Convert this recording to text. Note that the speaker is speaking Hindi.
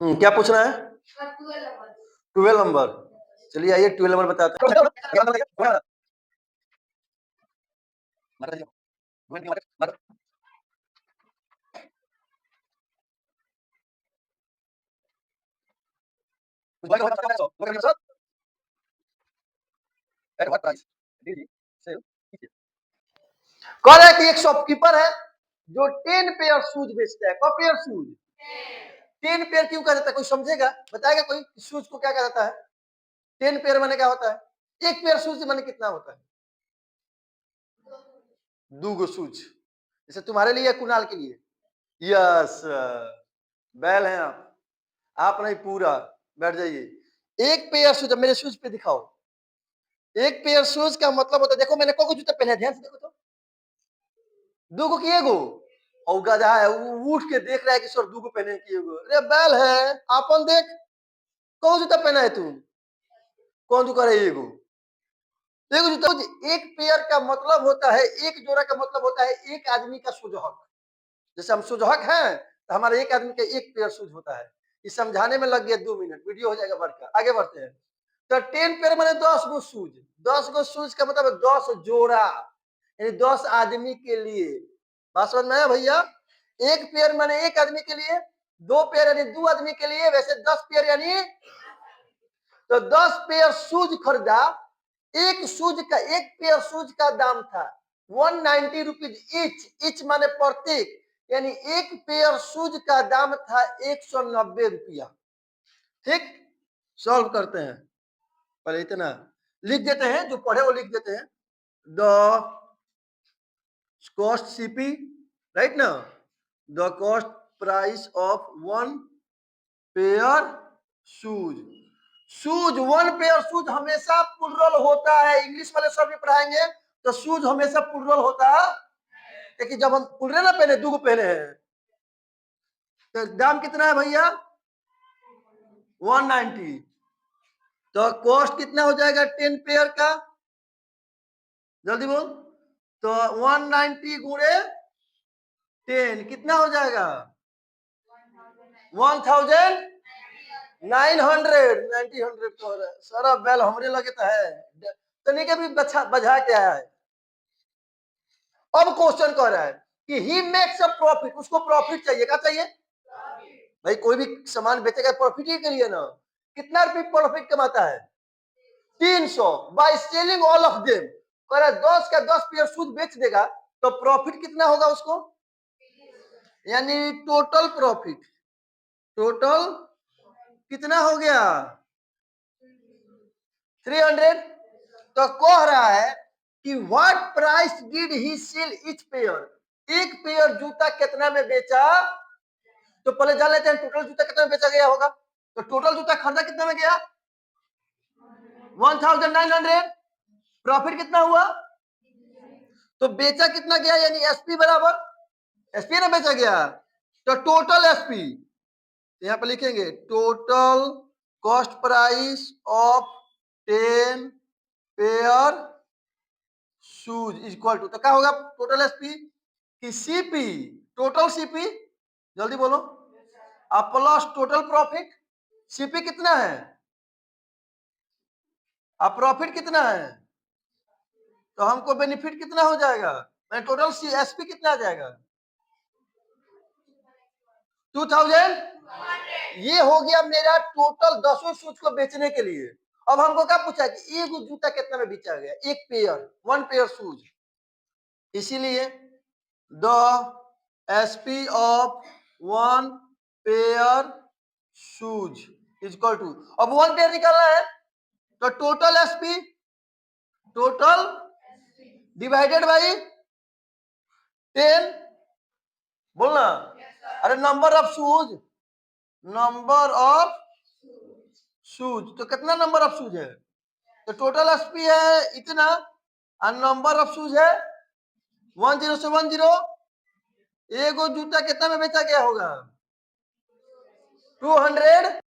क्या पूछना है? 12 नंबर। चलिए आइए 12 नंबर बताते हैं। कह रहा है कि एक शॉपकीपर है जो 10 पेयर शूज बेचता है। कौ पेयर शूज? 10 पेयर क्यों कहा जाता है? कोई समझेगा? बताएगा कोई शूज को क्या कहा जाता है? 10 पेयर माने क्या होता है? एक पेयर शूज माने कितना होता है? 2 गो शूज। जैसे तुम्हारे लिए कुणाल के लिए। यस, बैल हैं आप नहीं पूरा। बैठ जाइए। एक पेयर शूज, मेरे शूज पे दिखाओ। एक पेयर शूज का मतलब होता है, देखो मैंने को जूता पहने, ध्यान से देखो तो। 2 गो की एगो? और गधा है वो उठ के देख रहा है कि सर 2 गो पहने की एगो। अरे बैल है, आपन देख कौन जूता पहना है तू? कौन जूता है एगो? एगो जूता। एक पेयर का मतलब होता है, एक जोड़ा का मतलब होता है एक आदमी का सुजहक। जैसे हम सुजहक हैं तो हमारे एक आदमी का एक पेयर शूज होता है। इस समझाने में लग गया 2 मिनट, वीडियो हो जाएगा बढ़कर। आगे बढ़ते हैं। तो 10 पेयर माने 10 गो शूज। 10 गो शूज का मतलब 10 जोड़ा, यानी 10 आदमी के लिए। बात समझ में आया भैया? एक पेयर माने एक आदमी के लिए, 2 पेयर यानी 2 आदमी के लिए, वैसे 10 पेयर यानी तो 10 पेयर शूज खरीदा। एक शूज का, एक पेयर शूज का दाम था 190 रुपीज ईच। ईच माने प्रत्येक, यानी एक पेयर शूज का दाम था 190 रुपया। ठीक, सॉल्व करते हैं। पहले इतना लिख देते हैं, जो पढ़े वो लिख देते हैं। द कॉस्ट सीपी, राइट ना? The cost price of 1 pair shoes. Shoes, 1 pair shoes हमेशा प्लुरल होता है। इंग्लिश वाले सब भी पढ़ाएंगे तो शूज हमेशा प्लुरल होता है। लेकिन जब हम प्लुरल ना पहने, 2 गो पहने हैं, तो दाम कितना है भैया? 190। तो कॉस्ट कितना हो जाएगा 10 पेयर का? जल्दी बोल। तो 190 गुणे 10 कितना हो जाएगा? 1900। 900 तो सारा बैल हमरे लगे तो है, तनिक भी बजा के आया है। अब क्वेश्चन कह रहा है कि ही मेक्स अ प्रॉफिट, उसको प्रॉफिट चाहिए। क्या चाहिए भाई? कोई भी सामान बेचेगा प्रॉफिट ही के लिए ना। कितना रुपये प्रॉफिट कमाता है? 300 by selling all of them. कह रहा है 10 का 10 पेयर शूज बेच देगा तो प्रॉफिट कितना होगा उसको? यानी टोटल प्रॉफिट, टोटल कितना हो गया? 300। तो कह रहा है कि what price did he sell each pair. एक पेयर जूता कितना में बेचा? तो पहले जान लेते हैं टोटल जूता कितना में बेचा गया होगा। तो टोटल जूता खरीदा कितना में गया? 1900। प्रॉफिट कितना हुआ? तो बेचा कितना गया, यानी एसपी बराबर एसपी ना बेचा गया। तो टोटल एसपी यहाँ पे लिखेंगे, total cost price of 10 pair shoes equal to, तो क्या होगा टोटल एसपी कि सीपी, टोटल सीपी, जल्दी बोलो, अब प्लस टोटल प्रॉफिट। सीपी कितना है? अब प्रॉफिट कितना है? तो हमको बेनिफिट कितना हो जाएगा? मैं टोटल एसपी कितना आ जाएगा? 2000। ये हो गया मेरा टोटल 10 शूज को बेचने के लिए। अब हमको क्या पूछा कि एक जूता कितना में बेचा गया? एक पेयर, 1 पेयर शूज। इसीलिए the SP of 1 pair shoes is equal to, अब 1 पेयर निकालना है तो total SP, total divided by 10। बोलना, अरे number of shoes, number of shoes, तो कितना नंबर ऑफ शूज है? तो टोटल एसपी है इतना और नंबर ऑफ शूज है 10 से 10। एगो जूता कितना में बेचा गया होगा? 200।